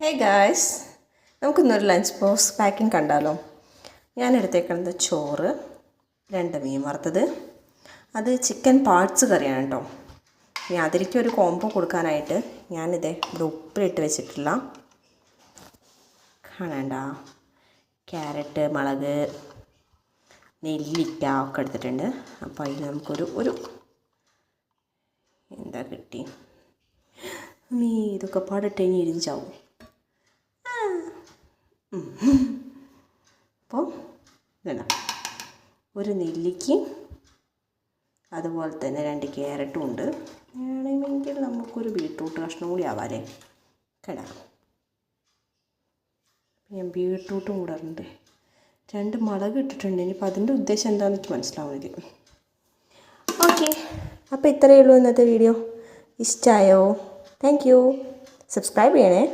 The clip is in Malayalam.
ഹേ ഗായ്സ്, നമുക്കിന്നൊരു ലഞ്ച് ബോക്സ് പാക്കിംഗ് കണ്ടാലോ. ഞാൻ എടുത്തേക്കുന്നത് ചോറ്, 2 മീൻ വറുത്തത്, അത് ചിക്കൻ പാർട്സ് കറിയാണ് കേട്ടോ. ഇനി അതിലേക്ക് ഒരു കോംബോ കൊടുക്കാനായിട്ട് ഞാനിത് ഇവിടെ ഉപ്പിലിട്ട് വെച്ചിട്ടില്ല, കാണണ്ട, ക്യാരറ്റ്, മുളക്, നെല്ലിക്ക ഒക്കെ എടുത്തിട്ടുണ്ട്. അപ്പോൾ അതിൽ നമുക്കൊരു എന്താ കിട്ടി, ഇതൊക്കെ പാടിട്ട് ഇനി ഇരിഞ്ചാവും. അപ്പോൾ ഇതല്ല, ഒരു നെല്ലിക്കയും അതുപോലെ തന്നെ 2 ക്യാരറ്റും ഉണ്ട്. വേണമെങ്കിൽ നമുക്കൊരു ബീട്രൂട്ട് കഷ്ണം കൂടി ആവാലേ. കേടാ, ഞാൻ ബീട്രൂട്ടും കൂടെ ഉണ്ട്. 2 മുളക് ഇട്ടിട്ടുണ്ട്. ഇനിയിപ്പോൾ അതിൻ്റെ ഉദ്ദേശം എന്താണെന്ന് എനിക്ക് മനസ്സിലാവുന്നില്ല. ഓക്കെ, അപ്പോൾ ഇത്രയേ ഉള്ളൂ ഇന്നത്തെ വീഡിയോ. ഇഷ്ടമായോ? Thank you. സബ്സ്ക്രൈബ് ചെയ്യണേ.